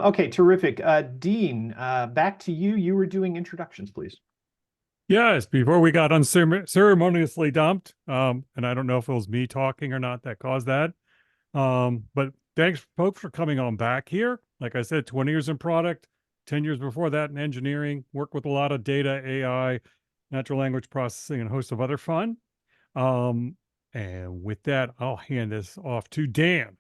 Okay, terrific. Dean, back to you. You were doing introductions, please. Yes, before we got unceremoniously dumped, and I don't know if it was me talking or not that caused that. But thanks, folks, for coming on back here. Like I said, 20 years in product, 10 years before that in engineering, work with a lot of data, AI, natural language processing, and a host of other fun. Um, and with that, I'll hand this off to Dan.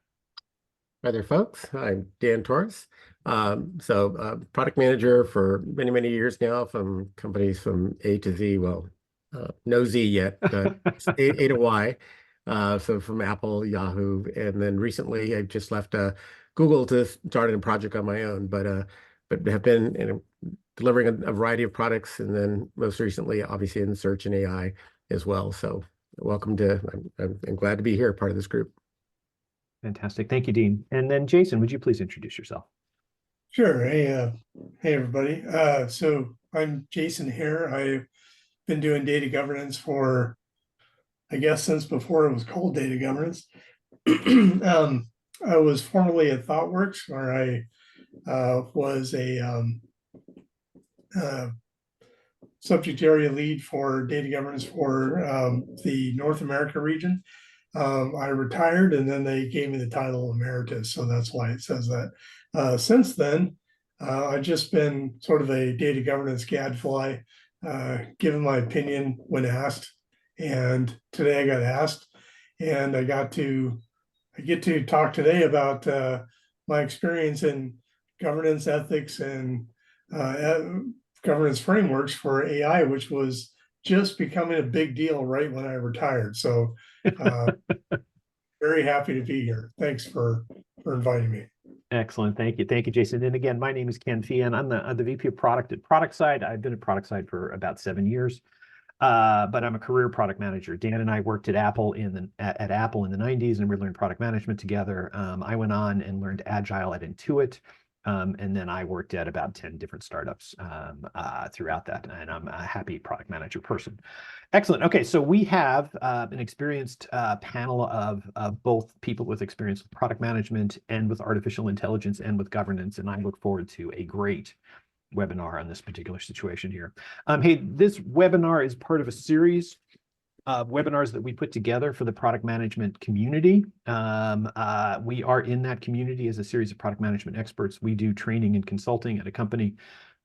Hi there, folks. I'm Dan Torres. Product manager for many, many years now from companies from A to Z. Well, no Z yet, but A to Y. So from Apple, Yahoo, and then recently I just left Google to start a project on my own, but have been delivering a variety of products, and then most recently, obviously, in search and AI as well. So welcome to. I'm glad to be here, part of this group. Fantastic. Thank you, Dean. And then Jason, would you please introduce yourself? Sure. Hey everybody. So I'm Jason here. I've been doing data governance for, I guess, since before it was called data governance. I was formerly at ThoughtWorks, where I was a subject area lead for data governance for the North America region. I retired, and then they gave me the title emeritus, so that's why it says that. Since then, I've just been sort of a data governance gadfly, giving my opinion when asked. And today I got asked, and I get to talk today about my experience in governance ethics and governance frameworks for AI, which was just becoming a big deal right when I retired. So very happy to be here. Thanks for inviting me. Excellent. Thank you. Thank you, Jason. And again, my name is Ken Fian. I'm the VP of product at Productside. I've been at Productside for about 7 years, but I'm a career product manager. Dan and I worked at Apple at Apple in the 90s, and we learned product management together. I went on and learned Agile at Intuit. And then I worked at about 10 different startups throughout that, and I'm a happy product manager person. Excellent. Okay, so we have an experienced panel of both people with experience with product management and with artificial intelligence and with governance, and I look forward to a great webinar on this particular situation here. Hey, this webinar is part of a series webinars that we put together for the product management community. We are in that community as a series of product management experts. We do training and consulting at a company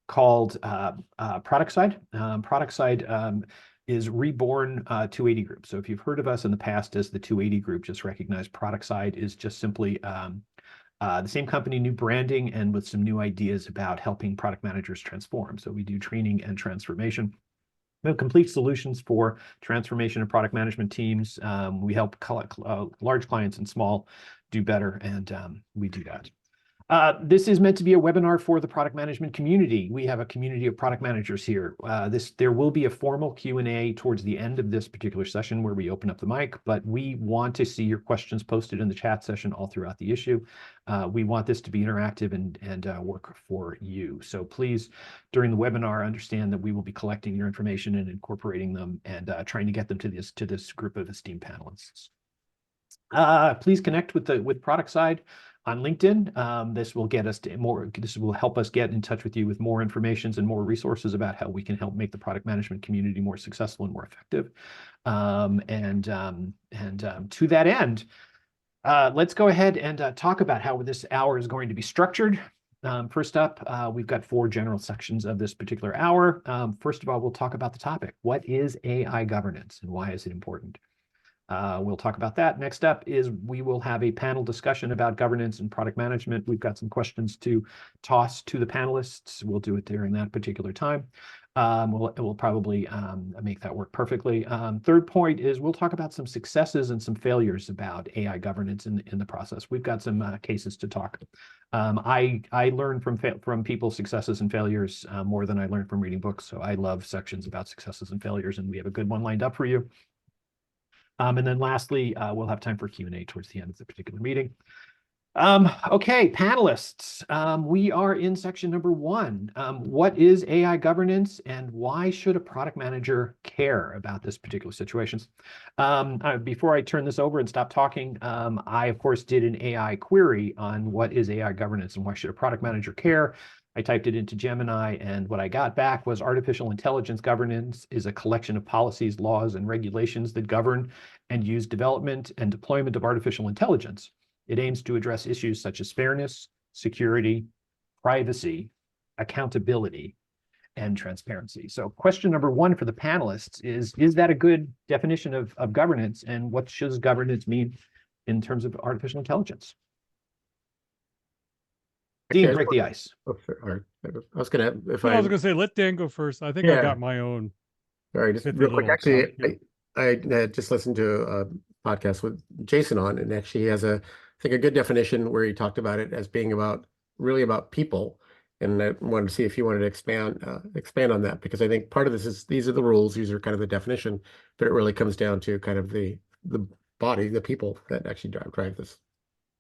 called Productside. Productside is Reborn 280 Group. So if you've heard of us in the past as the 280 Group, just recognize Productside is just simply the same company, new branding, and with some new ideas about helping product managers transform. So we do training and transformation. We have complete solutions for transformation of product management teams. We help large clients and small do better, and we do that. This is meant to be a webinar for the product management community. We have a community of product managers here. There will be a formal Q&A towards the end of this particular session where we open up the mic, but we want to see your questions posted in the chat session all throughout the issue. We want this to be interactive and work for you. So please, during the webinar, understand that we will be collecting your information and incorporating them and trying to get them to this group of esteemed panelists. Please connect with Productside on LinkedIn. This will get us to more. This will help us get in touch with you with more information and more resources about how we can help make the product management community more successful and more effective. To that end, let's go ahead and talk about how this hour is going to be structured. First up, we've got 4 general sections of this particular hour. First of all, we'll talk about the topic. What is AI governance and why is it important? We'll talk about that. Next up is we will have a panel discussion about governance and product management. We've got some questions to toss to the panelists. We'll do it during that particular time. We'll probably make that work perfectly. Third point is we'll talk about some successes and some failures about AI governance in the process. We've got some cases to talk. I learn from people's successes and failures more than I learn from reading books. So I love sections about successes and failures, and we have a good one lined up for you. And then lastly, we'll have time for Q&A towards the end of the particular meeting. Okay, panelists. We are in section number 1. What is AI governance and why should a product manager care about this particular situation? Before I turn this over and stop talking, I, of course, did an AI query on what is AI governance and why should a product manager care. I typed it into Gemini, and what I got back was artificial intelligence governance is a collection of policies, laws, and regulations that govern and use development and deployment of artificial intelligence. It aims to address issues such as fairness, security, privacy, accountability, and transparency. So question number 1 for the panelists is that a good definition of governance, and what should governance mean in terms of artificial intelligence? Dean, break the ice. Oh, sure. All right. I was gonna, if No, I I was going to say, let Dan go first. I think I Yeah. got my own. All right, just pithy real quick. little Actually, comment here. I had just listened to a podcast with Jason on, and actually he has I think a good definition where he talked about it as being really about people. And I wanted to see if you wanted to expand on that, because I think part of this is these are the rules, these are kind of the definition, but it really comes down to kind of the body, the people that actually drive this.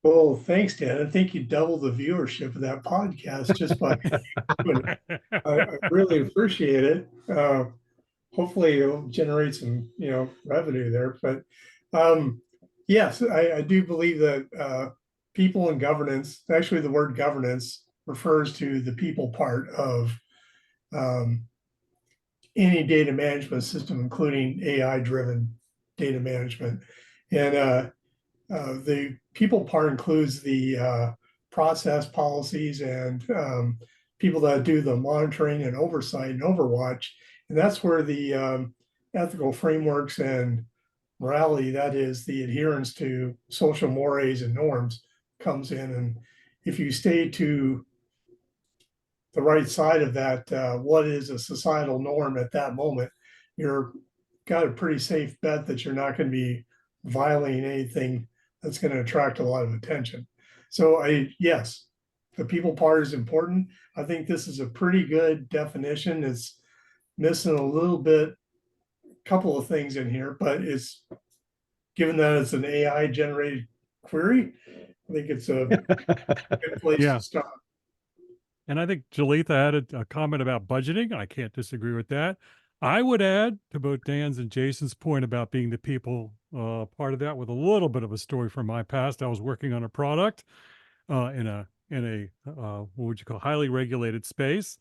Well, thanks, Dan. I think you doubled the viewership of that podcast just by doing it. I really appreciate it. Hopefully it'll generate some, revenue there. But yes, I do believe that people and governance, actually the word governance refers to the people part of um, any data management system, including AI-driven data management. And the people part includes the process policies and people that do the monitoring and oversight and overwatch. And that's where the ethical frameworks and morality, that is the adherence to social mores and norms, comes in. And if you stay to the right side of that, what is a societal norm at that moment, you're got a pretty safe bet that you're not going to be violating anything that's going to attract a lot of attention. So yes, the people part is important. I think this is a pretty good definition. It's missing a little bit, couple of things in here, but it's given that it's an AI generated query, I think it's a good place Yeah. to start. And I think Jalitha added a comment about budgeting. I can't disagree with that. I would add to both Dan's and Jason's point about being the people part of that with a little bit of a story from my past. I was working on a product in a what would you call highly regulated space,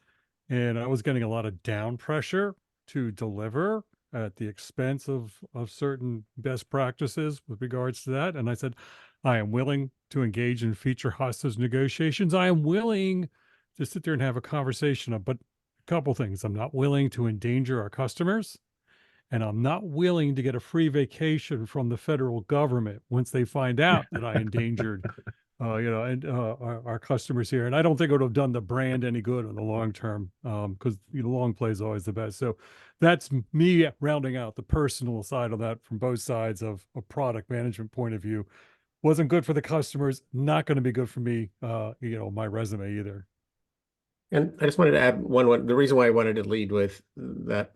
and I was getting a lot of down pressure to deliver at the expense of certain best practices with regards to that. And I said, I am willing to engage in future hostage negotiations. I am willing to sit there and have a conversation, but a couple things. I'm not willing to endanger our customers, and I'm not willing to get a free vacation from the federal government once they find out that I endangered our customers here. And I don't think it would have done the brand any good in the long term, because the long play is always the best. So that's me rounding out the personal side of that from both sides of a product management point of view. Wasn't good for the customers, not going to be good for me, my resume either. And I just wanted to add one. The reason why I wanted to lead with that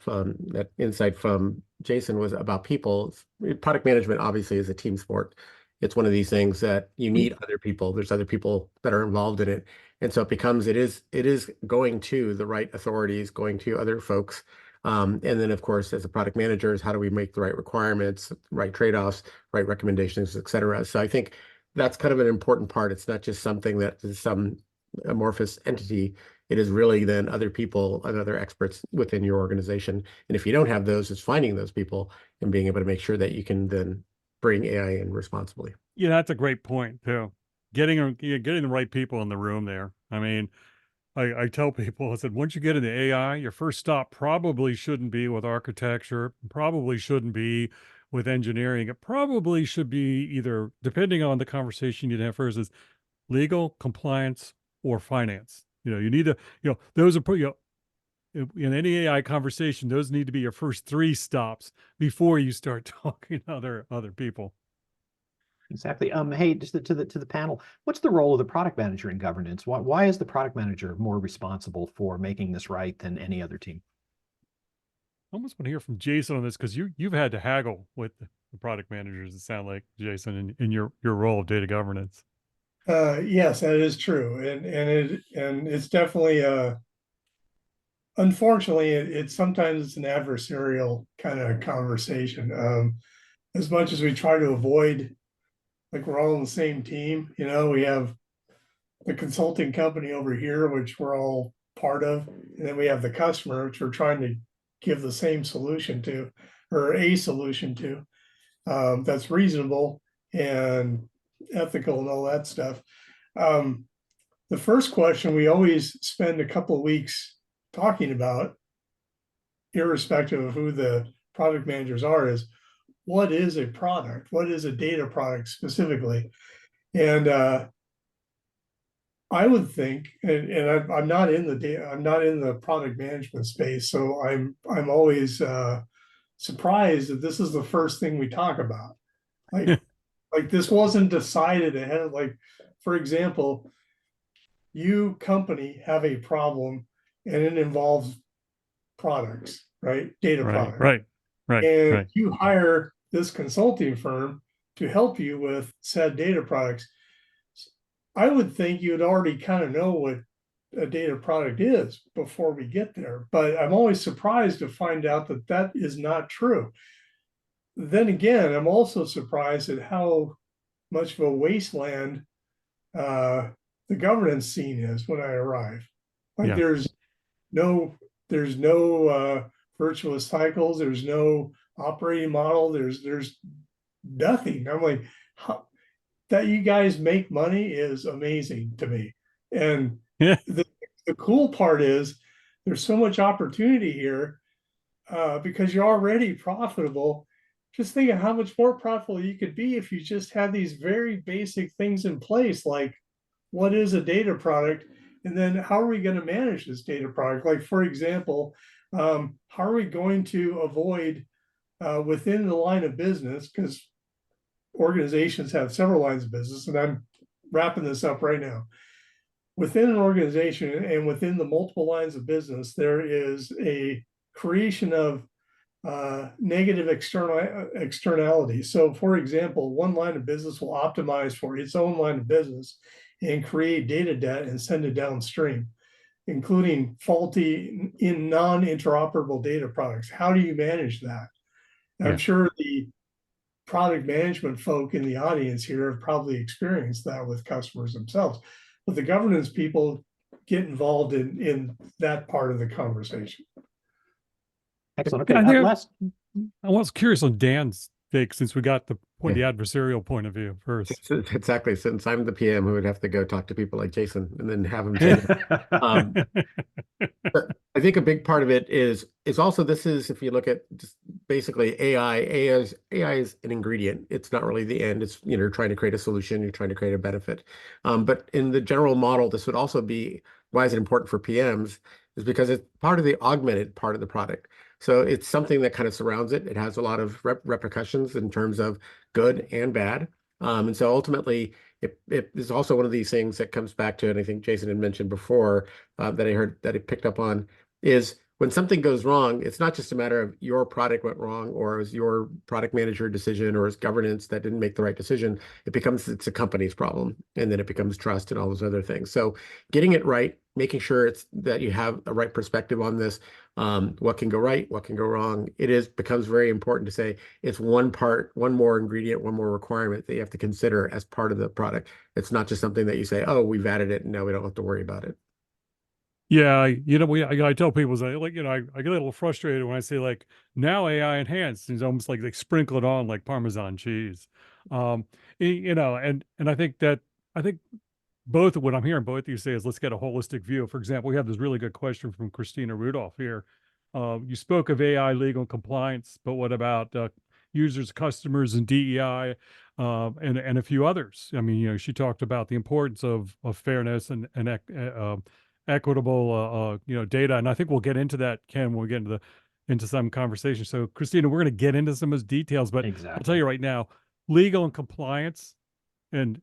insight from Jason was about people. Product management obviously is a team sport. It's one of these things that you need other people. There's other people that are involved in it, and so it is going to the right authorities, going to other folks, and then of course as a product manager is how do we make the right requirements, right trade-offs, right recommendations, et cetera. So I think that's kind of an important part. It's not just something that is some amorphous entity. It is really then other people and other experts within your organization. And if you don't have those, it's finding those people and being able to make sure that you can then bring AI in responsibly. Yeah, that's a great point too. Getting the right people in the room there. I mean, I tell people, I said, once you get into AI, your first stop probably shouldn't be with architecture, probably shouldn't be with engineering. It probably should be either, depending on the conversation you'd have first, is legal, compliance, or finance. You need to, those are, in any AI conversation, those need to be your first 3 stops before you start talking to other people. Exactly. Hey, just to the panel, what's the role of the product manager in governance? Why is the product manager more responsible for making this right than any other team? I almost want to hear from Jason on this, because you've had to haggle with the product managers, it sounds like, Jason, in your role of data governance. Yes, that is true. And it's definitely, unfortunately, it's sometimes it's an adversarial kind of conversation. As much as we try to avoid, like, we're all on the same team, we have the consulting company over here, which we're all part of, and then we have the customer, which we're trying to give the same solution to, or a solution to, that's reasonable and ethical and all that stuff. The first question we always spend a couple of weeks talking about, irrespective of who the product managers are, is what is a product? What is a data product specifically? And I would think, and I'm not in the data, I'm not in the product management space, so I'm always surprised that this is the first thing we talk about. Like this wasn't decided ahead of, like, for example, you company have a problem and it involves products, right? Data products. And Right. you hire this consulting firm to help you with said data products. I would think you'd already kind of know what a data product is before we get there, but I'm always surprised to find out that that is not true. Then again, I'm also surprised at how much of a wasteland the governance scene is when I arrive. Like Yeah. there's no virtuous cycles, there's no operating model, there's nothing. I'm like, how, that you guys make money is amazing to me. And Yeah. the cool part is there's so much opportunity here because you're already profitable. Just think of how much more profitable you could be if you just had these very basic things in place, like what is a data product? And then how are we going to manage this data product? Like, for example, how are we going to avoid within the line of business, because organizations have several lines of business, and I'm wrapping this up right now. Within an organization and within the multiple lines of business, there is a creation of negative externality. So, for example, one line of business will optimize for its own line of business and create data debt and send it downstream, including faulty in non-interoperable data products. How do you manage that? I'm sure the product management folk in the audience here have probably experienced that with customers themselves, but the governance people get involved in that part of the conversation. Excellent. Yeah, Okay. Last. I was curious on Dan's take, since we got the adversarial point of view first. Exactly. Since I'm the PM who would have to go talk to people like Jason and then have him say that. But I think a big part of it is also, this is, if you look at just basically AI is an ingredient. It's not really the end. It's, you're trying to create a solution, you're trying to create a benefit. But in the general model, this would also be, why is it important for PMs, is because it's part of the augmented part of the product. So it's something that kind of surrounds it. It has a lot of repercussions in terms of good and bad. And so ultimately, it is also one of these things that comes back to, and I think Jason had mentioned before, that I heard, that I picked up on, is when something goes wrong, it's not just a matter of your product went wrong, or it was your product manager decision, or it's governance that didn't make the right decision. It's a company's problem, and then it becomes trust and all those other things. So getting it right, making sure it's that you have a right perspective on this, what can go right, what can go wrong. Becomes very important to say it's one more ingredient, one more requirement that you have to consider as part of the product. It's not just something that you say, oh, we've added it and now we don't have to worry about it. Yeah, I tell people, I get a little frustrated when I say, like, now AI enhanced, it's almost like they sprinkle it on like Parmesan cheese. And I think both of what I'm hearing both of you say is, let's get a holistic view. For example, we have this really good question from Christina Rudolph here. You spoke of AI, legal, and compliance, but what about users, customers, and DEI, and a few others? I mean, she talked about the importance of fairness and equitable, data, and I think we'll get into that, Ken, when we get into some conversation. So, Christina, we're going to get into some of those details, but I'll tell you right now, legal and compliance and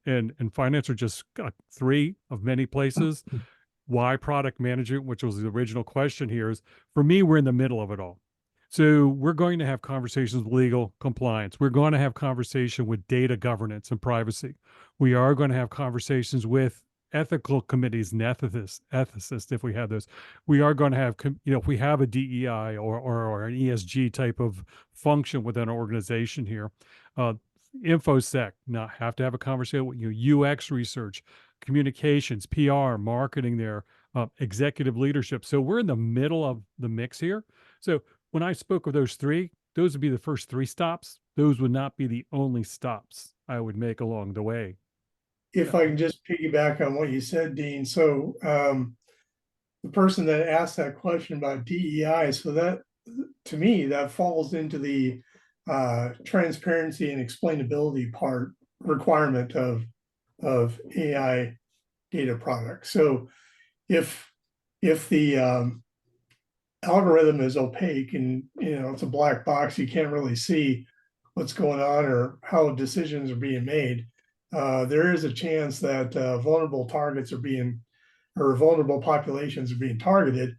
finance are just three of many places. Why product management, which was the original question here, is, for me, we're in the middle of it all. So we're going to have conversations with legal compliance. We're going to have conversation with data governance and privacy. We are going to have conversations with ethical committees and ethicists if we have those. We are going to have, if we have a DEI or an ESG type of function within our organization here, InfoSec, now have to have a conversation with UX research, communications, PR, marketing there, executive leadership. So we're in the middle of the mix here. So when I spoke of those three, those would be the first three stops. Those would not be the only stops I would make along the way. If I can just piggyback on what you said, Dean. So the person that asked that question about DEI, so that to me, that falls into the transparency and explainability part requirement of AI data products. So if the algorithm is opaque and it's a black box, you can't really see what's going on or how decisions are being made, there is a chance that vulnerable targets are being, or vulnerable populations are being targeted.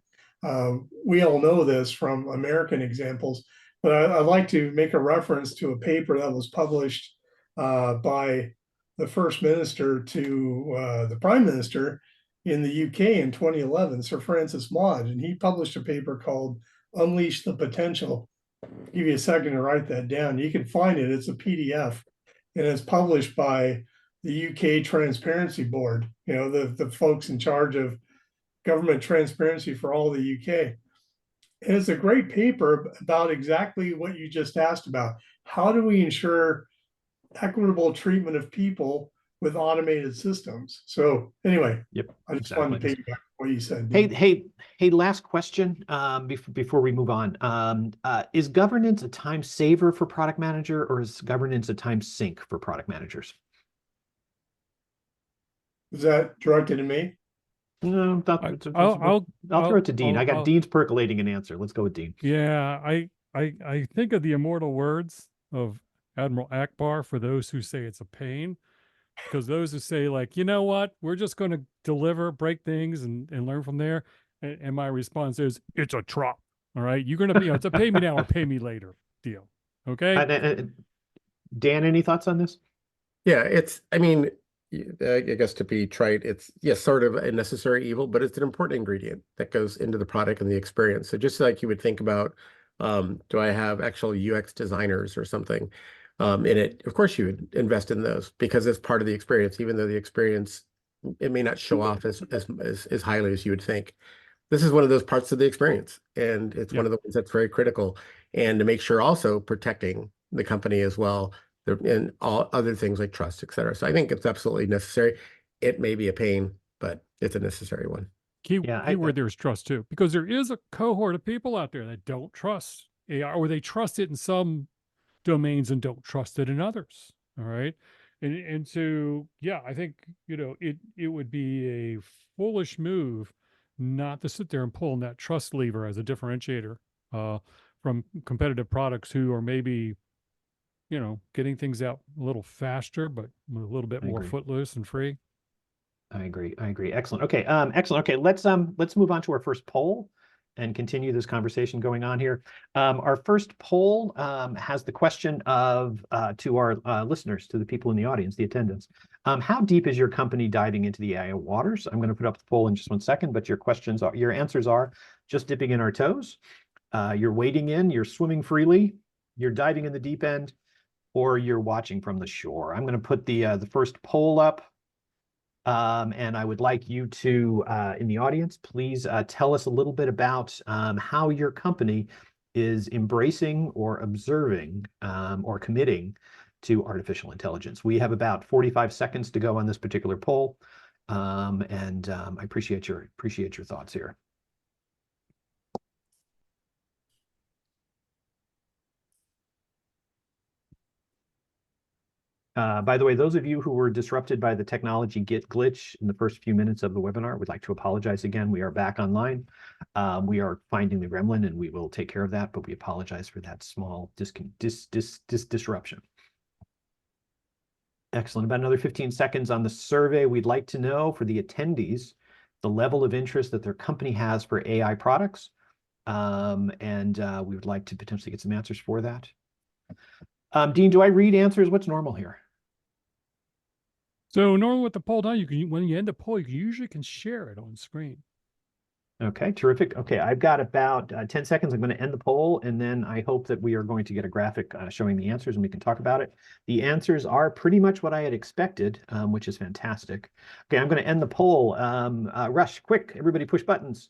We all know this from American examples, but I'd like to make a reference to a paper that was published by the First Minister to the Prime Minister in the UK in 2011, Sir Francis Maude, and he published a paper called Unleash the Potential. I'll give you a second to write that down. You can find it, it's a PDF, and it's published by the UK Transparency Board, the folks in charge of government transparency for all the UK. And it's a great paper about exactly what you just asked about. How do we ensure equitable treatment of people with automated systems? So anyway, Yep, I just exactly. wanted to piggyback what you said. Hey, last question before we move on. Is governance a time saver for product manager, or is governance a time sink for product managers? Is that directed at me? No, I'll throw it to Dean. I got Dean's percolating an answer. Let's go with Dean. Yeah, I think of the immortal words of Admiral Akbar for those who say it's a pain, because those who say, like, you know what, we're just going to deliver, break things and learn from there. And my response is, it's a trop. All right. You're going to, it's a pay me now or pay me later deal. Okay. Dan, any thoughts on this? Yeah, I mean, I guess to be trite, it's sort of a necessary evil, but it's an important ingredient that goes into the product and the experience. So just like you would think about, do I have actual UX designers or something in it? Of course, you would invest in those because it's part of the experience, even though the experience, it may not show off as highly as you would think. This is one of those parts of the experience, and it's one of the ones that's very critical. And to make sure also protecting the company as well, and all other things like trust, et cetera. So I think it's absolutely necessary. It may be a pain, but it's a necessary one. Keyword there is trust too, because there is a cohort of people out there that don't trust AI, or they trust it in some domains and don't trust it in others. All right. And so, I think, it would be a foolish move not to sit there and pull on that trust lever as a differentiator from competitive products who are maybe, getting things out a little faster, but a little bit more footloose and free. I agree. Excellent. Okay. Excellent. Okay. Let's move on to our first poll and continue this conversation going on here. Our first poll has the question of to our listeners, to the people in the audience, the attendants. How deep is your company diving into the AI waters? I'm going to put up the poll in just 1 second, but your answers are just dipping in our toes. You're wading in, you're swimming freely, you're diving in the deep end, or you're watching from the shore. I'm going to put the first poll up. And I would like you to, in the audience, please tell us a little bit about how your company is embracing or observing or committing to artificial intelligence. We have about 45 seconds to go on this particular poll, and I appreciate your thoughts here. By the way, those of you who were disrupted by the technology glitch in the first few minutes of the webinar, we'd like to apologize again. We are back online. We are finding the gremlin, and we will take care of that, but we apologize for that small disruption. Excellent. About another 15 seconds on the survey. We'd like to know for the attendees the level of interest that their company has for AI products. And we would like to potentially get some answers for that. Dean, do I read answers? What's normal here? So normally with the poll down, you can, when you end the poll, you usually can share it on screen. Okay, terrific. Okay, I've got about 10 seconds. I'm going to end the poll, and then I hope that we are going to get a graphic showing the answers and we can talk about it. The answers are pretty much what I had expected, which is fantastic. Okay, I'm going to end the poll. Rush, quick, everybody push buttons.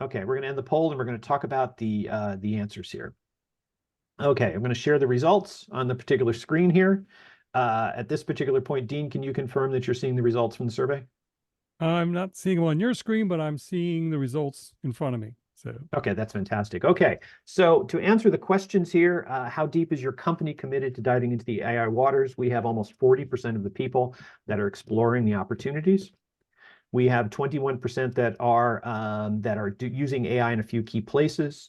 Okay, we're going to end the poll and we're going to talk about the answers here. Okay, I'm going to share the results on the particular screen here. At this particular point, Dean, can you confirm that you're seeing the results from the survey? I'm not seeing them on your screen, but I'm seeing the results in front of me. So okay, that's fantastic. Okay, so to answer the questions here, how deep is your company committed to diving into the AI waters? We have almost 40% of the people that are exploring the opportunities. We have 21% that are using AI in a few key places.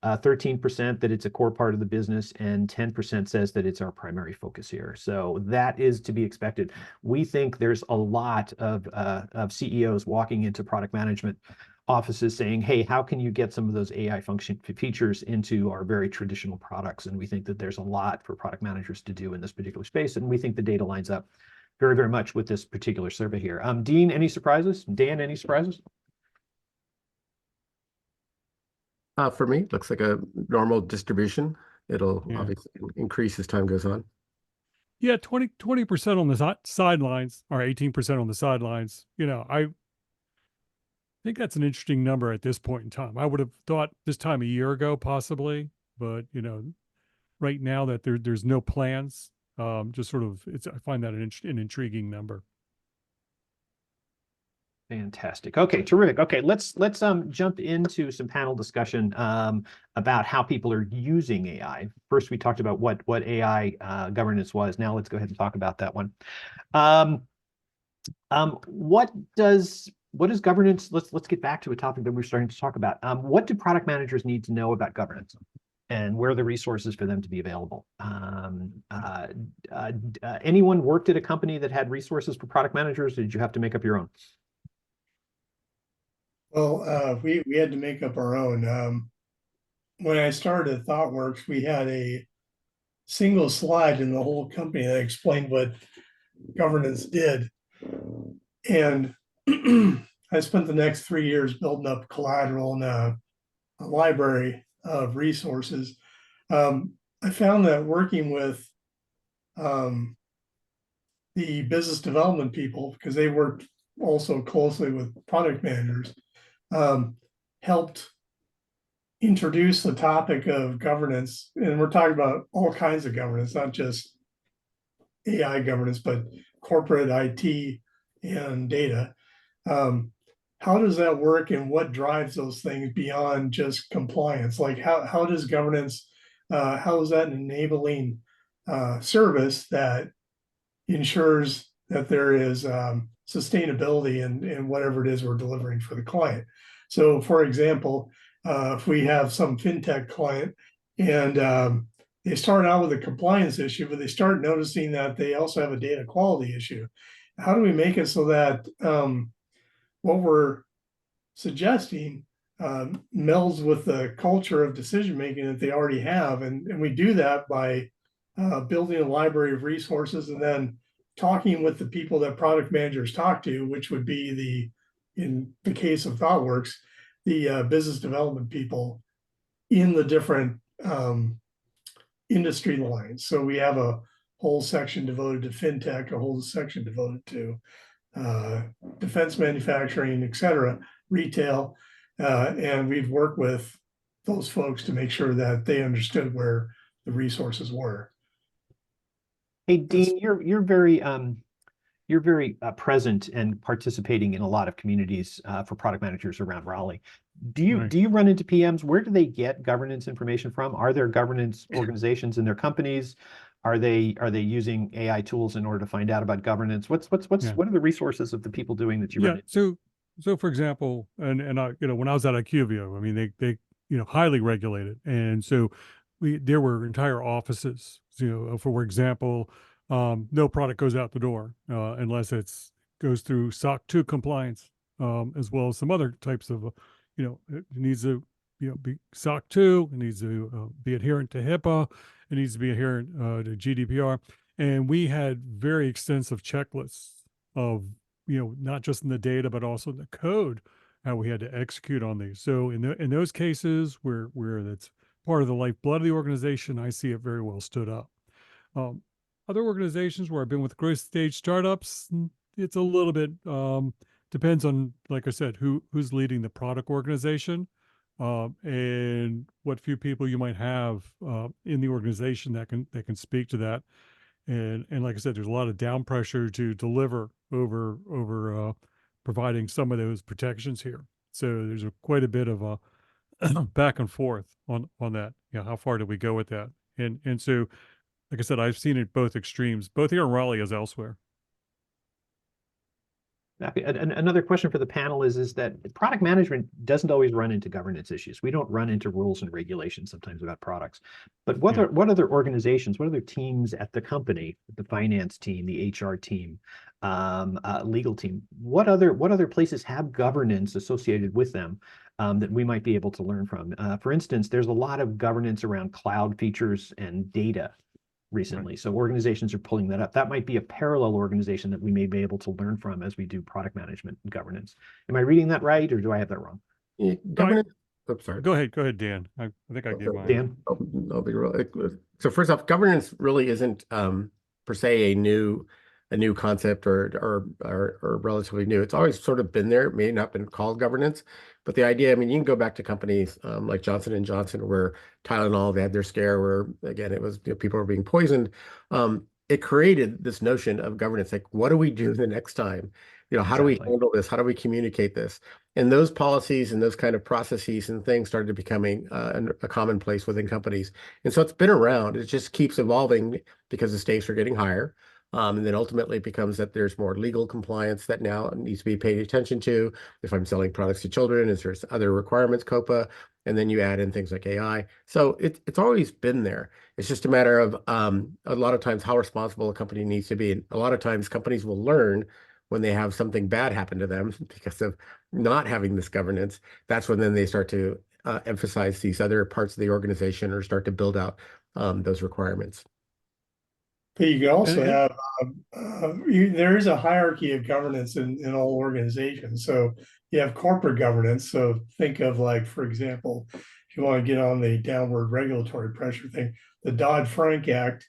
13% that it's a core part of the business, and 10% says that it's our primary focus here. So that is to be expected. We think there's a lot of CEOs walking into product management offices saying, hey, how can you get some of those AI function features into our very traditional products? And we think that there's a lot for product managers to do in this particular space. And we think the data lines up very, very much with this particular survey here. Dean, any surprises? Dan, any surprises? For me, looks like a normal distribution. It'll obviously increase as time goes on. yeah, 20% on the sidelines, or 18% on the sidelines. You know, I think that's an interesting number at this point in time. I would have thought this time a year ago, possibly, but you know, right now that there's no plans, just sort of, I find that an intriguing number. Fantastic. Okay, terrific. Okay, let's jump into some panel discussion about how people are using AI. First, we talked about what AI governance was. Now let's go ahead and talk about that one. What does governance? Let's get back to a topic that we're starting to talk about. What do product managers need to know about governance, and where are the resources for them to be available? Anyone worked at a company that had resources for product managers, or did you have to make up your own? Well, we had to make up our own. When I started at ThoughtWorks, we had a single slide in the whole company that explained what governance did. And I spent the next 3 years building up collateral and a library of resources. I found that working with the business development people, because they worked also closely with product managers, helped introduce the topic of governance. And we're talking about all kinds of governance, not just AI governance, but corporate IT and data. How does that work, and what drives those things beyond just compliance? Like how does governance, how is that an enabling service that ensures that there is sustainability in whatever it is we're delivering for the client? So for example, if we have some fintech client and they start out with a compliance issue, but they start noticing that they also have a data quality issue, how do we make it so that what we're suggesting melds with the culture of decision making that they already have? And we do that by building a library of resources and then talking with the people that product managers talk to, which would be in the case of ThoughtWorks, the business development people in the different industry lines. So we have a whole section devoted to fintech, a whole section devoted to defense manufacturing, et cetera, retail. And we've worked with those folks to make sure that they understood where the resources were. Hey, Dean, you're very present and participating in a lot of communities for product managers around Raleigh. Do you run into PMs? Where do they get governance information from? Are there governance organizations in their companies? Are they using AI tools in order to find out about governance? What are the resources of the people doing that you run into? So for example, and I, you know, when I was at IQVIA, I mean, they you know, highly regulated, and so there were entire offices, you know, for example, no product goes out the door unless goes through SOC 2 compliance, as well as some other types of, you know, it needs a be SOC 2, it needs to be adherent to HIPAA, it needs to be adherent to GDPR. And we had very extensive checklists of, not just in the data, but also in the code, how we had to execute on these. So in those cases where that's part of the lifeblood of the organization, I see it very well stood up. Other organizations where I've been with growth stage startups, it's a little bit depends on, like I said, who's leading the product organization, and what few people you might have in the organization that can speak to that. And like I said, there's a lot of down pressure to deliver over providing some of those protections here. So there's quite a bit of a back and forth on that. How far do we go with that? And so, like I said, I've seen it both extremes, both here in Raleigh as elsewhere. Another question for the panel is that product management doesn't always run into governance issues. We don't run into rules and regulations sometimes about products. But what other organizations, what other teams at the company, the finance team, the HR team, legal team, what other places have governance associated with them that we might be able to learn from? For instance, there's a lot of governance around cloud features and data recently. Right. So organizations are pulling that up. That might be a parallel organization that we may be able to learn from as we do product management and governance. Am I reading that right, or do I have that wrong? Governance. Oops, sorry. Go ahead, Dan. I think I gave mine. Dan? I'll be real. So first off, governance really isn't per se a new concept or relatively new. It's always sort of been there. It may not have been called governance, but the idea, I mean, you can go back to companies like Johnson & Johnson, where Tylenol, they had their scare where, again, it was people were being poisoned. It created this notion of governance, like, what do we do the next time? How do we handle this? How do we communicate this? And those policies and those kind of processes and things started becoming a commonplace within companies. And so it's been around. It just keeps evolving because the stakes are getting higher. And then ultimately it becomes that there's more legal compliance that now needs to be paid attention to. If I'm selling products to children, is there's other requirements, COPA, and then you add in things like AI. So it's always been there. It's just a matter of a lot of times how responsible a company needs to be. And a lot of times companies will learn when they have something bad happen to them because of not having this governance. That's when then they start to emphasize these other parts of the organization or start to build out those requirements. But you can also have, there is a hierarchy of governance in all organizations. So you have corporate governance. So think of, like, for example, if you want to get on the downward regulatory pressure thing, the Dodd-Frank Act,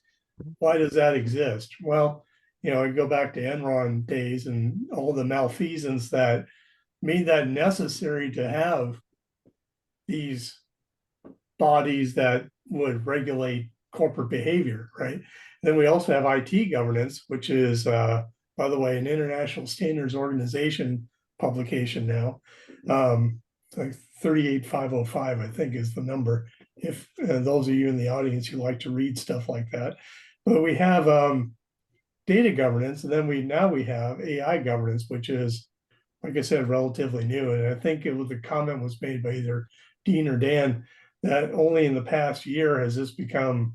why does that exist? Well, I go back to Enron days and all the malfeasance that made that necessary to have these bodies that would regulate corporate behavior, right? Then we also have IT governance, which is, by the way, an international standards organization publication now. Like 38505, I think, is the number. If those of you in the audience who like to read stuff like that, but we have data governance, and then we have AI governance, which is, like I said, relatively new. And I think the comment was made by either Dean or Dan that only in the past year has this become.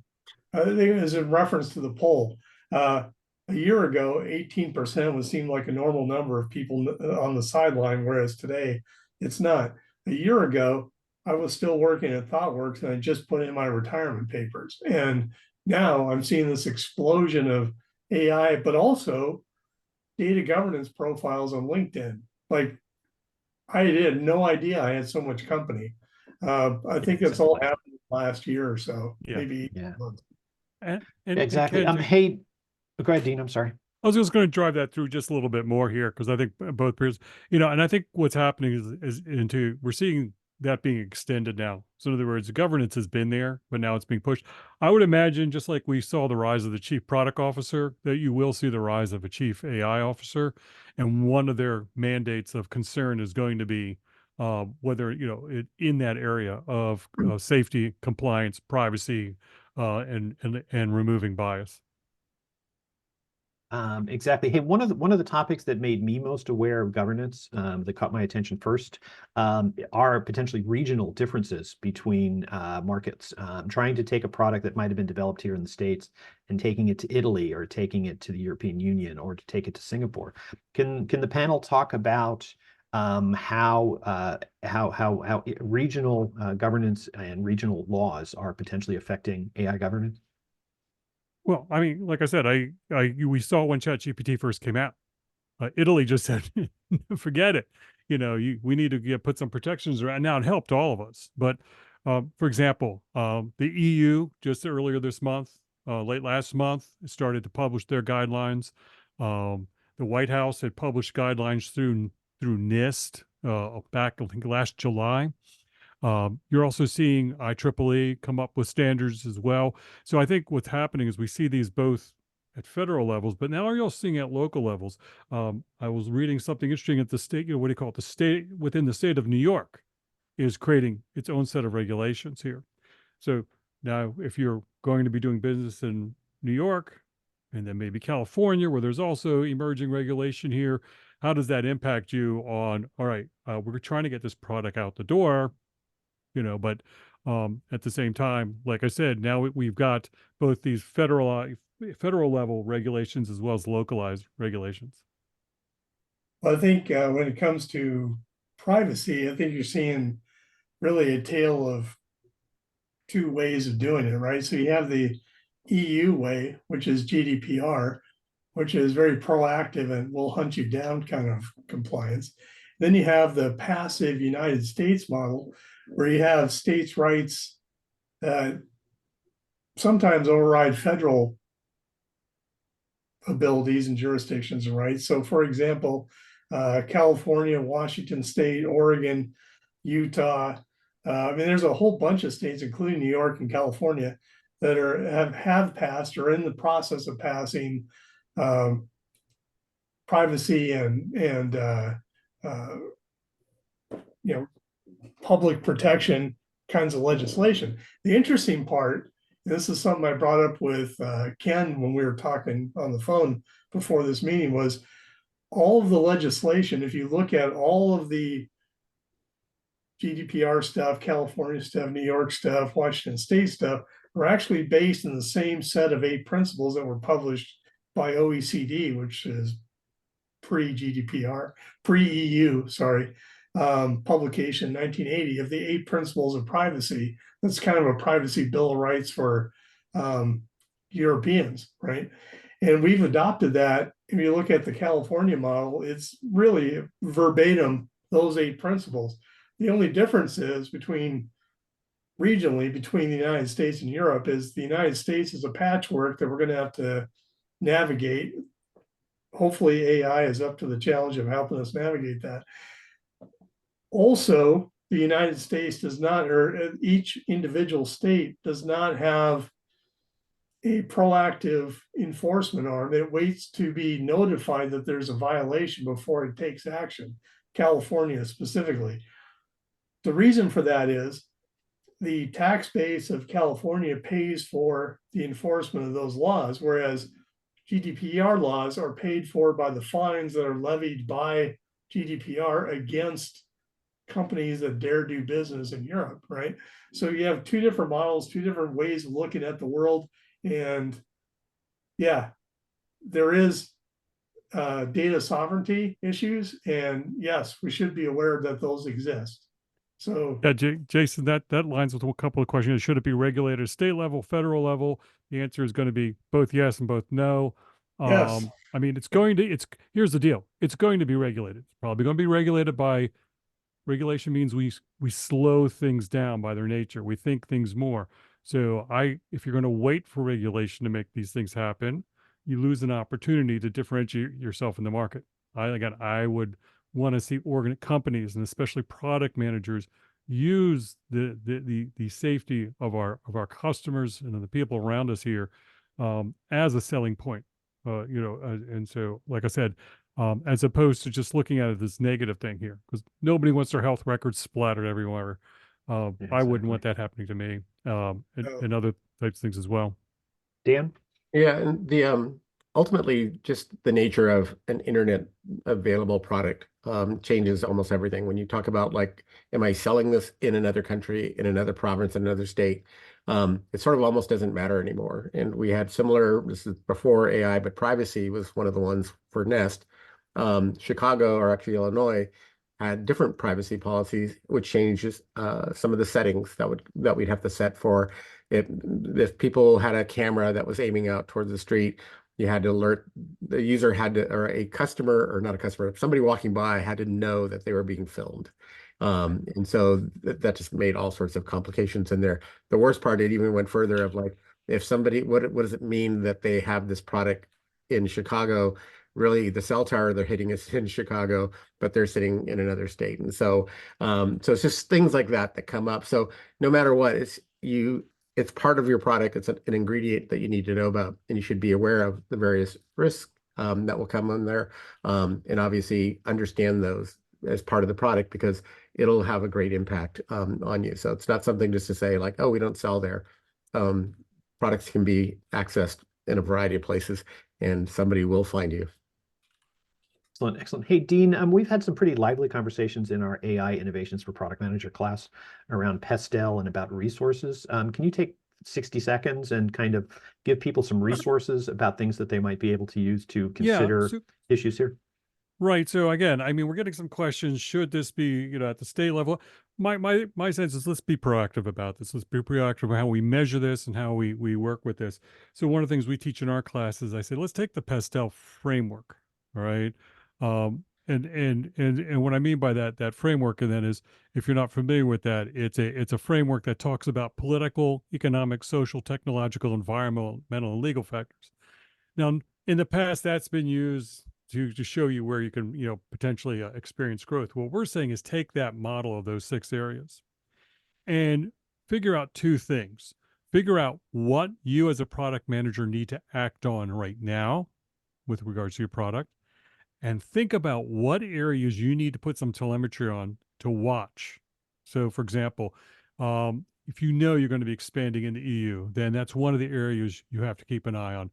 I think it was in reference to the poll. A year ago, 18% would seem like a normal number of people on the sideline, whereas today it's not. A year ago, I was still working at ThoughtWorks and I just put in my retirement papers. And now I'm seeing this explosion of AI, but also data governance profiles on LinkedIn. Like, I had no idea I had so much company. I think that's all happened last year or so, maybe 8 months. And exactly. And hey, go ahead, Dean. I'm sorry. I was just going to drive that through just a little bit more here, because I think both peers, and I think what's happening is we're seeing that being extended now. So in other words, the governance has been there, but now it's being pushed. I would imagine, just like we saw the rise of the chief product officer, that you will see the rise of a chief AI officer. And one of their mandates of concern is going to be whether, in that area of safety, compliance, privacy, and removing bias. Exactly. Hey, one of the topics that made me most aware of governance, that caught my attention first, are potentially regional differences between markets. Trying to take a product that might have been developed here in the States and taking it to Italy, or taking it to the European Union, or to take it to Singapore. Can the panel talk about how regional governance and regional laws are potentially affecting AI governance? Well, I mean, like I said, we saw when ChatGPT first came out, Italy just said, forget it. We need to put some protections around. Now it helped all of us. But for example, the EU just earlier this month, late last month, started to publish their guidelines. The White House had published guidelines through NIST back, I think, last July. You're also seeing IEEE come up with standards as well. So I think what's happening is we see these both at federal levels, but now you're also seeing at local levels. I was reading something interesting at the state, what do you call it? The state within the state of New York is creating its own set of regulations here. So now if you're going to be doing business in New York and then maybe California, where there's also emerging regulation here, how does that impact you on, all right, we're trying to get this product out the door, but at the same time, like I said, now we've got both these federal level regulations as well as localized regulations. Well, I think when it comes to privacy, I think you're seeing really a tale of two ways of doing it, right? So you have the EU way, which is GDPR, which is very proactive and will hunt you down kind of compliance. Then you have the passive United States model, where you have states' rights that sometimes override federal abilities and jurisdictions and rights. So, for example, California, Washington State, Oregon, Utah. I mean, there's a whole bunch of states, including New York and California, that have passed or in the process of passing privacy and public protection kinds of legislation. The interesting part, this is something I brought up with Ken when we were talking on the phone before this meeting, was all of the legislation. If you look at all of the GDPR stuff, California stuff, New York stuff, Washington State stuff, are actually based in the same set of 8 principles that were published by OECD, which is pre-GDPR, pre-EU, sorry, publication 1980 of the 8 principles of privacy. That's kind of a privacy bill of rights for Europeans, right? And we've adopted that. If you look at the California model, it's really verbatim those 8 principles. The only difference is regionally between the United States and Europe is the United States is a patchwork that we're going to have to navigate. Hopefully AI is up to the challenge of helping us navigate that. Also, the United States does not, or each individual state does not have a proactive enforcement arm. It waits to be notified that there's a violation before it takes action. California specifically. The reason for that is the tax base of California pays for the enforcement of those laws, whereas GDPR laws are paid for by the fines that are levied by GDPR against companies that dare do business in Europe, right? So you have 2 different models, 2 different ways of looking at the world. And yeah, there is data sovereignty issues. And yes, we should be aware that those exist. So yeah, Jason, that lines with a couple of questions. Should it be regulated at state level, federal level? The answer is going to be both yes and both no. yes, I mean, here's the deal. It's going to be regulated. It's probably going to be regulated by regulation means we slow things down by their nature. We think things more. So if you're going to wait for regulation to make these things happen, you lose an opportunity to differentiate yourself in the market. I would want to see companies and especially product managers use the safety of our customers and the people around us here as a selling point. And so, like I said, as opposed to just looking at it as this negative thing here, because nobody wants their health records splattered everywhere. Yeah, I wouldn't exactly. want that happening to me, No. and other types of things as well. Dan? Yeah, and the ultimately just the nature of an internet available product changes almost everything. When you talk about like, am I selling this in another country, in another province, in another state? It sort of almost doesn't matter anymore. And we had similar, this is before AI, but privacy was one of the ones for Nest. Chicago, or actually Illinois, had different privacy policies, which changes some of the settings that we'd have to set for if people had a camera that was aiming out towards the street. You had to alert the user or a customer, or not a customer, somebody walking by had to know that they were being filmed. And so that just made all sorts of complications in there. The worst part, it even went further of like, if somebody, what does it mean that they have this product in Chicago? Really, the cell tower they're hitting is in Chicago, but they're sitting in another state. And so, so it's just things like that that come up. So no matter what, it's part of your product. It's an ingredient that you need to know about, and you should be aware of the various risks that will come in there, and obviously understand those as part of the product, because it'll have a great impact on you. So it's not something just to say like, oh, we don't sell there. Products can be accessed in a variety of places, and somebody will find you. Excellent, excellent. Hey, Dean, we've had some pretty lively conversations in our AI Innovations for Product Manager class around Pastel and about resources. Can you take 60 seconds and kind of give people some resources about things that they might be able to use to consider issues here? Right. So again, I mean, we're getting some questions. Should this be, at the state level? My sense is, let's be proactive about this. Let's be proactive about how we measure this and how we work with this. So one of the things we teach in our classes, I say, let's take the Pastel framework. All right. And what I mean by that framework, and then is, if you're not familiar with that, it's a framework that talks about political, economic, social, technological, environmental, and legal factors. Now, in the past, that's been used to show you where you can, potentially experience growth. What we're saying is take that model of those 6 areas and figure out 2 things. Figure out what you as a product manager need to act on right now with regards to your product, and think about what areas you need to put some telemetry on to watch. So, for example, if you know you're going to be expanding in the EU, then that's one of the areas you have to keep an eye on.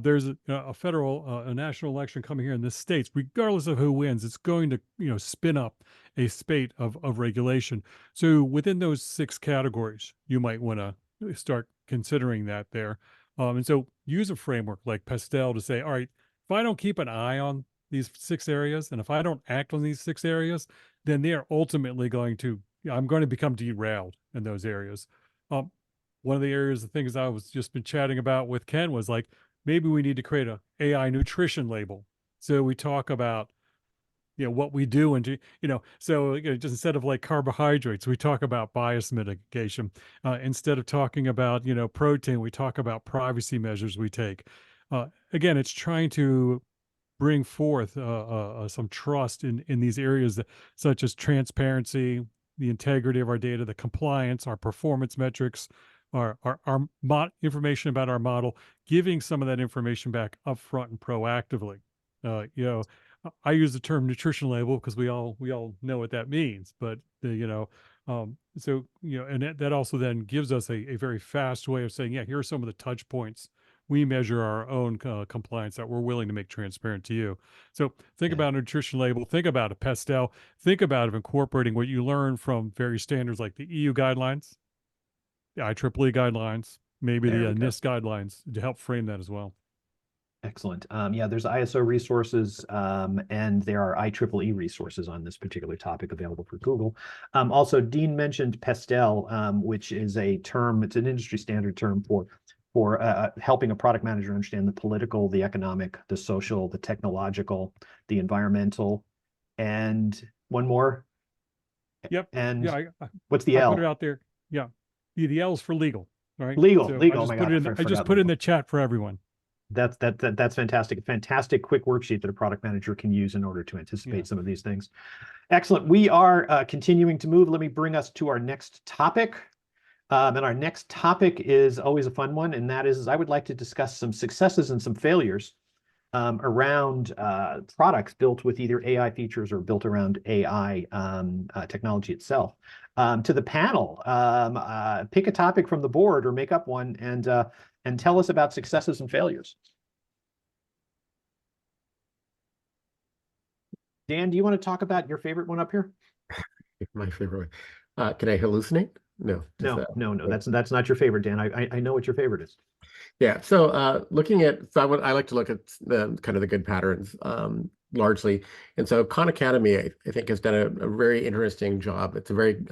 There's a federal, a national election coming here in the States. Regardless of who wins, it's going to, spin up a spate of regulation. So within those 6 categories, you might want to start considering that there. And so use a framework like Pastel to say, all right, if I don't keep an eye on these 6 areas, and if I don't act on these 6 areas, then they are ultimately I'm going to become derailed in those areas. One of the areas, the things I was just been chatting about with Ken was like, maybe we need to create a AI nutrition label. So we talk about, what we do and so just instead of like carbohydrates, we talk about bias mitigation. Instead of talking about, protein, we talk about privacy measures we take. Again, it's trying to bring forth some trust in these areas such as transparency, the integrity of our data, the compliance, our performance metrics, our information about our model, giving some of that information back upfront and proactively. I use the term nutrition label because we all know what that means, but and that also then gives us a very fast way of saying, yeah, here are some of the touch points we measure our own compliance that we're willing to make transparent to you. So think about a nutrition label, think about a Pastel, think about incorporating what you learn from various standards like the EU guidelines, the IEEE guidelines, maybe the NIST guidelines to help frame that as well. Excellent. Yeah, there's ISO resources and there are IEEE resources on this particular topic available for Google. Also, Dean mentioned Pastel, which is a term, it's an industry standard term for helping a product manager understand the political, the economic, the social, the technological, the environmental, and one more. Yep. And yeah, what's the I L? put it out there. Yeah. The L is for legal. All right. Legal. So Legal. I just put it in the chat for everyone. That's fantastic. Fantastic quick worksheet that a product manager can use in order to anticipate some of these things. Excellent. We are continuing to move. Let me bring us to our next topic. And our next topic is always a fun one, and that is I would like to discuss some successes and some failures around products built with either AI features or built around AI technology itself. To the panel, pick a topic from the board or make up one and tell us about successes and failures. Dan, do you want to talk about your favorite one up here? My favorite one. Can I hallucinate? No. No. That's not your favorite, Dan. I know what your favorite is. Yeah. So I like to look at the kind of the good patterns. largely. And so Khan Academy, I think, has done a very interesting job. It's a very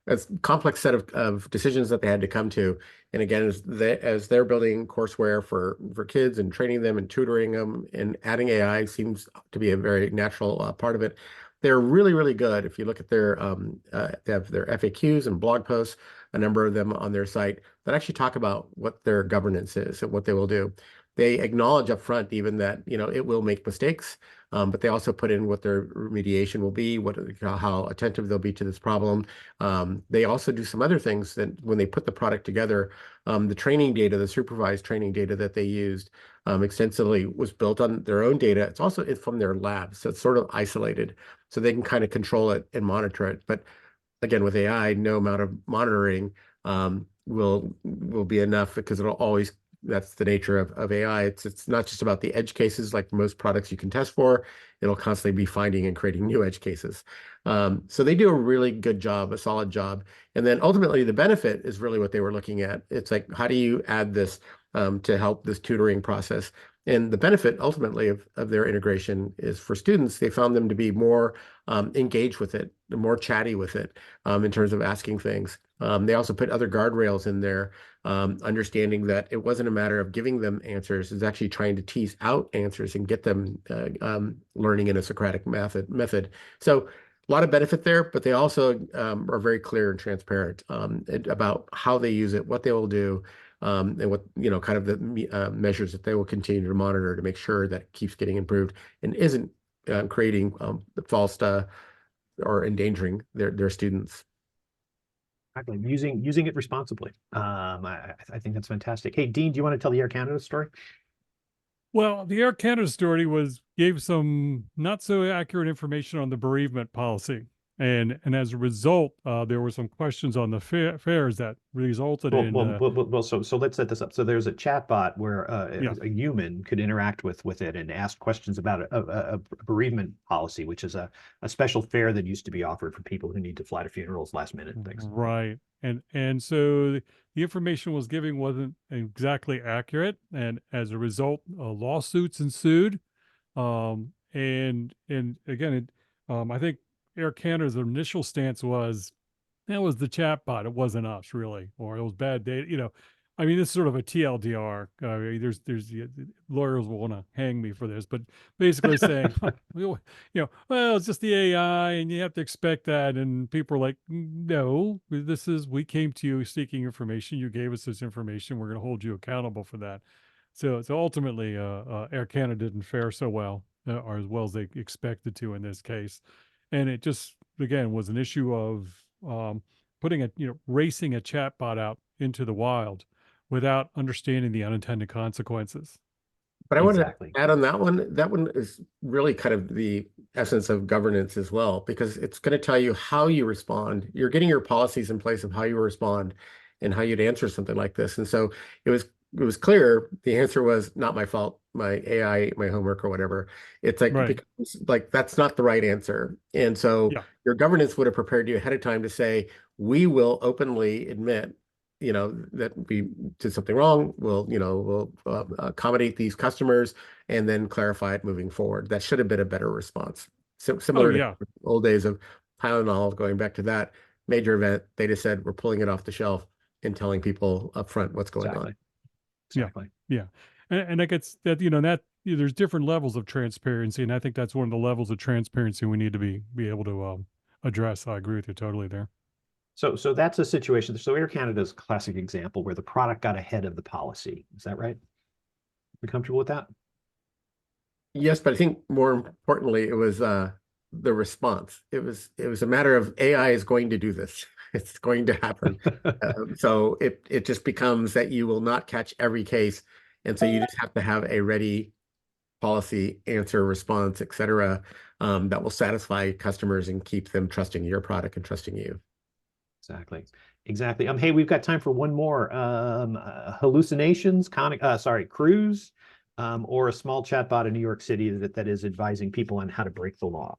it's a complex set of decisions that they had to come to. And again, as they're building courseware for kids and training them and tutoring them, and adding AI seems to be a very natural part of it. They're really, really good. If you look at they have their FAQs and blog posts, a number of them on their site that actually talk about what their governance is and what they will do. They acknowledge up front even that, it will make mistakes, but they also put in what their remediation will be, how attentive they'll be to this problem. They also do some other things that when they put the product together, the training data, the supervised training data that they used extensively was built on their own data. It's from their labs, so it's sort of isolated, so they can kind of control it and monitor it. But again, with AI, no amount of monitoring will be enough, because it'll always, that's the nature of AI. It's not just about the edge cases like most products you can test for. It'll constantly be finding and creating new edge cases. So they do a really good job, a solid job. And then ultimately the benefit is really what they were looking at. It's like, how do you add this to help this tutoring process? And the benefit ultimately of their integration is for students. They found them to be more engaged with it, more chatty with it in terms of asking things. They also put other guardrails in there, understanding that it wasn't a matter of giving them answers. It's actually trying to tease out answers and get them learning in a Socratic method. So a lot of benefit there, but they also are very clear and transparent about how they use it, what they will do, and what, kind of the measures that they will continue to monitor to make sure that it keeps getting improved and isn't creating false or endangering their students. Exactly. Using it responsibly. I think that's fantastic. Hey, Dean, do you want to tell the Air Canada story? Well, the Air Canada story gave some not so accurate information on the bereavement policy. And as a result, there were some questions on the fares that resulted in. So let's set this up. So there's a chatbot where Yeah. a human could interact with it and ask questions about a bereavement policy, which is a special fare that used to be offered for people who need to fly to funerals last minute and things. Right. And so the information was giving wasn't exactly accurate, and as a result, lawsuits ensued. And again, I think Air Canada's initial stance was that was the chatbot. It wasn't us, really, or it was bad data. I mean, this is sort of a TLDR. There's lawyers will want to hang me for this, but basically saying, well, it's just the AI, and you have to expect that. And people are like, no, we came to you seeking information. You gave us this information. We're going to hold you accountable for that. So ultimately, Air Canada didn't fare so well, or as well as they expected to in this case, and it just again was an issue of racing a chatbot out into the wild without understanding the unintended consequences. But I want Exactly. to add on that one. That one is really kind of the essence of governance as well, because it's going to tell you how you respond. You're getting your policies in place of how you respond and how you'd answer something like this. And so it was clear the answer was not my fault, my AI, my homework or whatever. It's like, Right. because like that's not the right answer. And so Yeah. your governance would have prepared you ahead of time to say, we will openly admit that we did something wrong. We'll accommodate these customers and then clarify it moving forward. That should have been a better response. So similar to old days of Tylenol, going back to that major event, they just said, we're pulling it off the shelf and telling people up front what's going on. Exactly. Yeah. And that gets that, that there's different levels of transparency. And I think that's one of the levels of transparency we need to be able to address. I agree with you totally there. So that's a situation. So Air Canada is a classic example where the product got ahead of the policy. Is that right? You comfortable with that? Yes, but I think more importantly, it was the response. It was a matter of AI is going to do this. It's going to happen. So it just becomes that you will not catch every case, and so you just have to have a ready policy, answer, response, etc., that will satisfy customers and keep them trusting your product and trusting you. Exactly. Hey, we've got time for one more. Hallucinations, cruise, or a small chatbot in New York City that is advising people on how to break the law.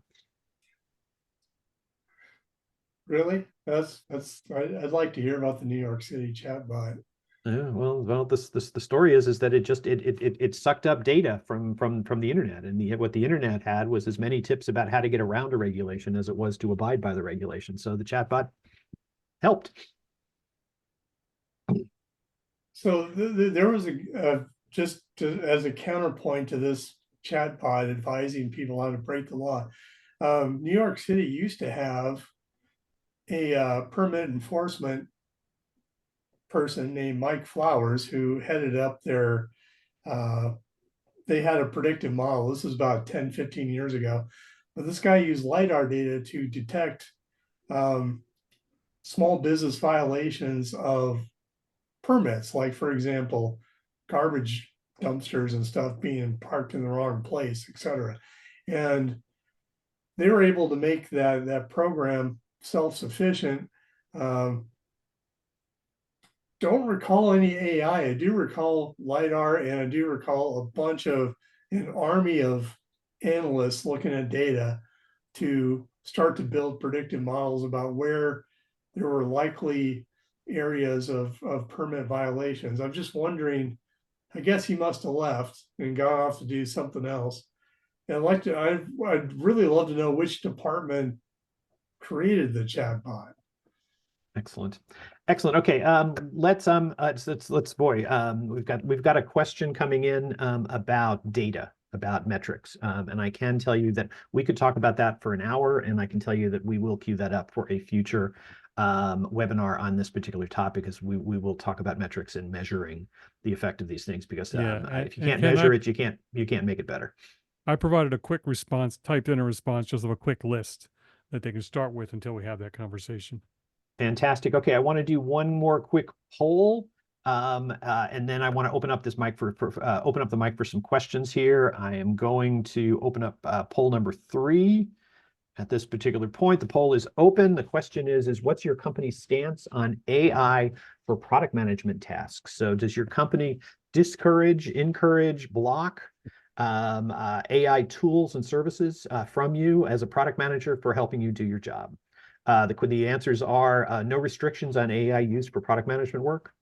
Really? I'd like to hear about the New York City chatbot. Well, the story is that it sucked up data from the internet, and what the internet had was as many tips about how to get around a regulation as it was to abide by the regulation. So the chatbot helped. So there was just as a counterpoint to this chatbot advising people how to break the law. New York City used to have a permit enforcement person named Mike Flowers who headed up their, they had a predictive model. This was about 10, 15 years ago. But this guy used LiDAR data to detect small business violations of permits, like, for example, garbage dumpsters and stuff being parked in the wrong place, etc. And they were able to make that program self-sufficient. Don't recall any AI. I do recall LiDAR, and I do recall a bunch of an army of analysts looking at data to start to build predictive models about where there were likely areas of permit violations. I'm just wondering, I guess he must have left and gone off to do something else. And I'd really love to know which department created the chatbot. Excellent. Excellent. Okay. Let's we've got a question coming in about data, about metrics. And I can tell you that we could talk about that for an hour, and I can tell you that we will queue that up for a future webinar on this particular topic, as we will talk about metrics and measuring the effect of these things, because if you can't measure it, you can't make it better. I provided a quick response, typed in a response, just of a quick list that they can start with until we have that conversation. Fantastic. Okay, I want to do one more quick poll, and then I want to open up this mic open up the mic for some questions here. I am going to open up poll number 3 at this particular point. The poll is open. The question is what's your company's stance on AI for product management tasks? So does your company discourage, encourage, block AI tools and services from you as a product manager for helping you do your job? The answers are no restrictions on AI use for product management work.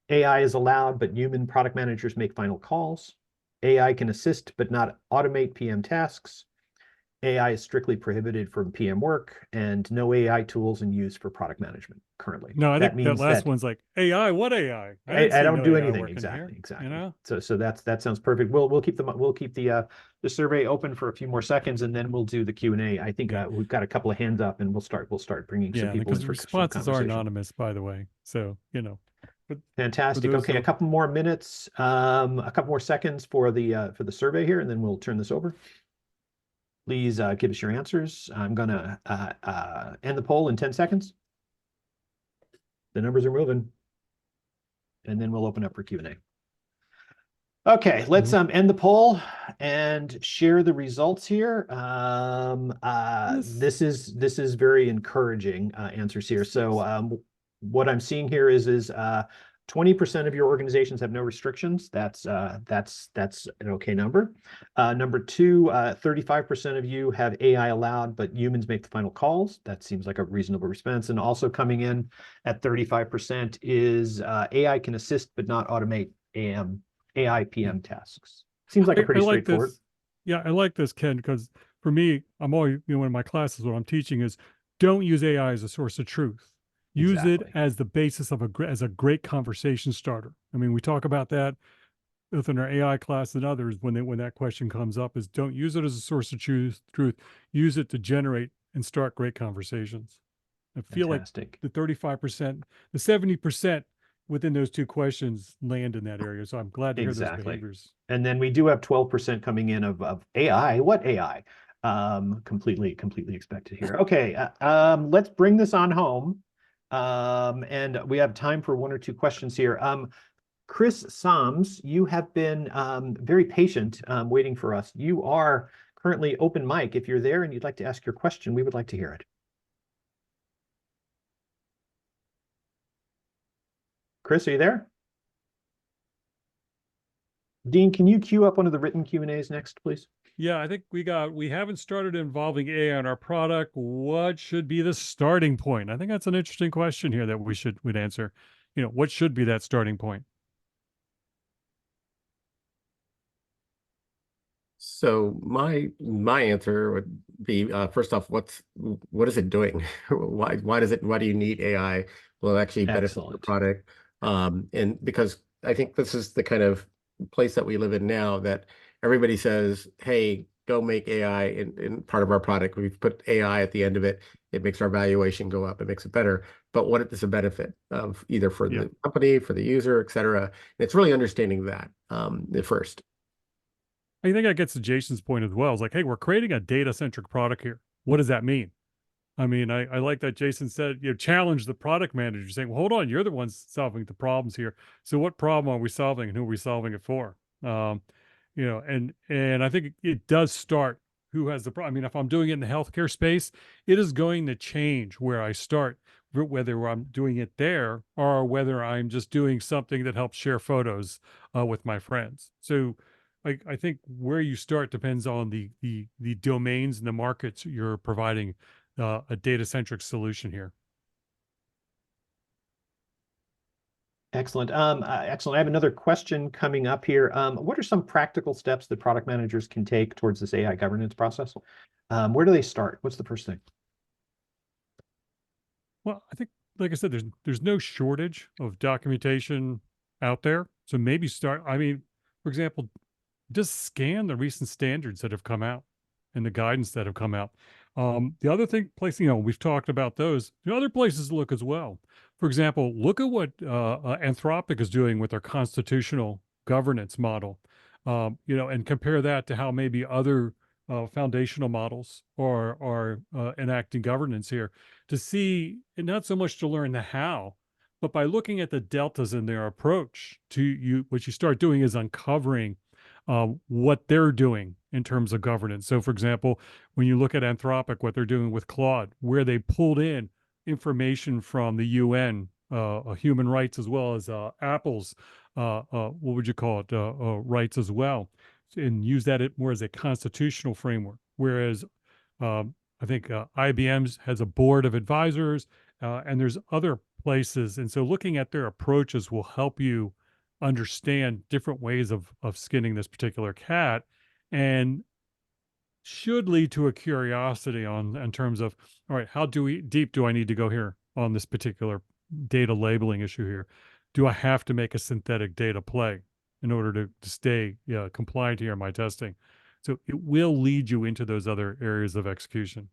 AI is allowed, but human product managers make final calls. AI can assist, but not automate PM tasks. AI is strictly prohibited from PM work, and no AI tools in use for product management currently. No, I think that last one's like AI. What AI? I don't do anything. Exactly. You know? So that sounds perfect. We'll keep the survey open for a few more seconds, and then we'll do the Q&A. I think we've got a couple of hands up, and we'll start bringing some people in because for responses some are anonymous, by the way. So fantastic. Okay, a couple more minutes, a couple more seconds for the survey here, and then we'll turn this over. Please give us your answers. I'm going to end the poll in 10 seconds. The numbers are moving. And then we'll open up for Q&A. Okay, let's end the poll and share the results here. This is very encouraging answers here. So what I'm seeing here is 20% of your organizations have no restrictions. That's an okay number. Number 2, 35% of you have AI allowed, but humans make the final calls. That seems like a reasonable response. And also coming in at 35% is AI can assist, but not automate AI PM tasks. Seems like a pretty straightforward. Yeah, I like this, Ken, because for me, I'm always, one of my classes, what I'm teaching is don't use AI as a source of truth. Use it as the basis of as a great conversation starter. I mean, we talk about that within our AI class and others when that question comes up, is don't use it as a source of truth. Use it to generate and start great conversations. I feel like the 35%, the 70% within those 2 questions land in that area. So I'm glad to hear those behaviors. And then we do have 12% coming in of AI. What AI? Completely expected here. Okay, let's bring this on home. And we have time for 1 or 2 questions here. Chris Soms, you have been very patient waiting for us. You are currently open mic. If you're there and you'd like to ask your question, we would like to hear it. Chris, are you there? Dean, can you queue up one of the written Q&As next, please? Yeah, I think we haven't started involving AI in our product. What should be the starting point? I think that's an interesting question here that we'd answer. what should be that starting point? So my answer would be first off, what is it doing? Why do you need AI? Will it actually benefit the Excellent. product? And because I think this is the kind of place that we live in now, that everybody says, hey, go make AI in part of our product. We've put AI at the end of it. It makes our valuation go up. It makes it better. But what is the benefit of either for Yeah. the company, for the user, et cetera? And it's really understanding that at first. I think that gets to Jason's point as well. It's like, hey, we're creating a data-centric product here. What does that mean? I mean, I like that Jason said, challenge the product manager, saying, well, hold on, you're the ones solving the problems here. So what problem are we solving and who are we solving it for? And I think it does start who has the problem. I mean, if I'm doing it in the healthcare space, it is going to change where I start, whether I'm doing it there or whether I'm just doing something that helps share photos with my friends. So I think where you start depends on the domains and the markets you're providing a data-centric solution here. Excellent. Excellent. I have another question coming up here. What are some practical steps that product managers can take towards this AI governance process? Where do they start? What's the first thing? Well, I think, like I said, there's no shortage of documentation out there. So maybe start, I mean, for example, just scan the recent standards that have come out and the guidance that have come out. The other place, we've talked about those. The other places to look as well. For example, look at what Anthropic is doing with their constitutional governance model, and compare that to how maybe other foundational models are enacting governance here, to see, and not so much to learn the how, but by looking at the deltas in their approach to you, what you start doing is uncovering what they're doing in terms of governance. So, for example, when you look at Anthropic, what they're doing with Claude, where they pulled in information from the UN, human rights, as well as Apple's, what would you call it, rights as well, and use that more as a constitutional framework. Whereas I think IBM's has a board of advisors, and there's other places. And so looking at their approaches will help you understand different ways of skinning this particular cat, and should lead to a curiosity in terms of, all right, how deep do I need to go here on this particular data labeling issue here? Do I have to make a synthetic data play in order to stay compliant here in my testing? So it will lead you into those other areas of execution.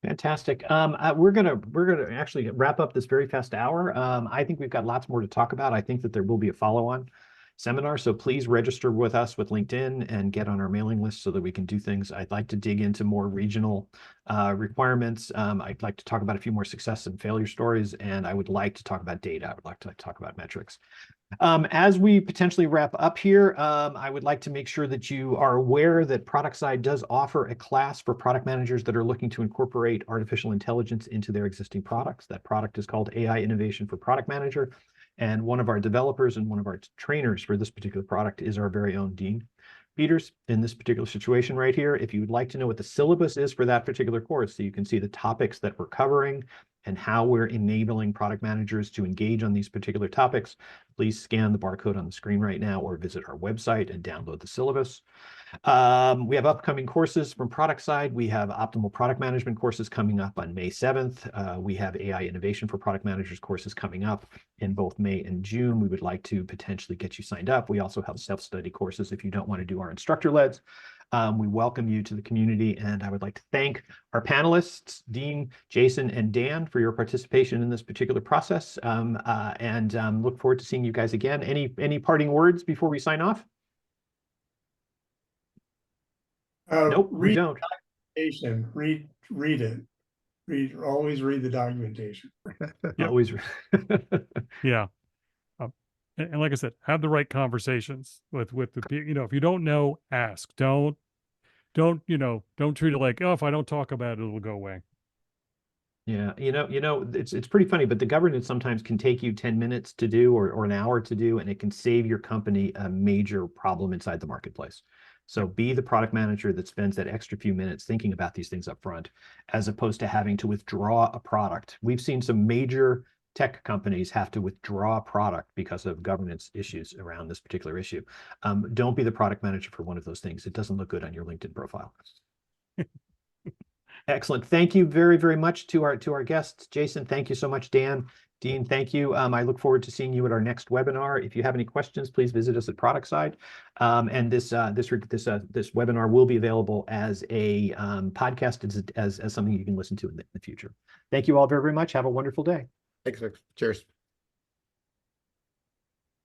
Fantastic. We're gonna actually wrap up this very fast hour. I think we've got lots more to talk about. I think that there will be a follow-on seminar, so please register with us with LinkedIn and get on our mailing list so that we can do things. I'd like to dig into more regional requirements. I'd like to talk about a few more success and failure stories, and I would like to talk about data. I would like to talk about metrics. As we potentially wrap up here, I would like to make sure that you are aware that Productside does offer a class for product managers that are looking to incorporate artificial intelligence into their existing products. That product is called AI Innovation for Product Manager. And one of our developers and one of our trainers for this particular product is our very own Dean Peters. In this particular situation right here, if you would like to know what the syllabus is for that particular course, so you can see the topics that we're covering and how we're enabling product managers to engage on these particular topics, please scan the barcode on the screen right now or visit our website and download the syllabus. We have upcoming courses from Productside. We have optimal product management courses coming up on May 7th. We have AI Innovation for Product Managers courses coming up in both May and June. We would like to potentially get you signed up. We also have self-study courses if you don't want to do our instructor-leds. We welcome you to the community, and I would like to thank our panelists, Dean, Jason, and Dan, for your participation in this particular process, and look forward to seeing you guys again. Any parting words before we sign off? Nope, we don't. Documentation. Read it. Always read the documentation. Yep. Always. Yeah. And like I said, have the right conversations with the people. If you don't know, ask. Don't treat it like, oh, if I don't talk about it, it'll go away. Yeah, it's pretty funny, but the governance sometimes can take you 10 minutes to do or an hour to do, and it can save your company a major problem inside the marketplace. So be the product manager that spends that extra few minutes thinking about these things up front, as opposed to having to withdraw a product. We've seen some major tech companies have to withdraw product because of governance issues around this particular issue. Don't be the product manager for one of those things. It doesn't look good on your LinkedIn profile. Excellent. Thank you very, very much to our guests. Jason, thank you so much. Dan, Dean, thank you. I look forward to seeing you at our next webinar. If you have any questions, please visit us at Productside. And this webinar will be available as a podcast, as something you can listen to in the future. Thank you all very, very much. Have a wonderful day. Thanks, Vic. Cheers.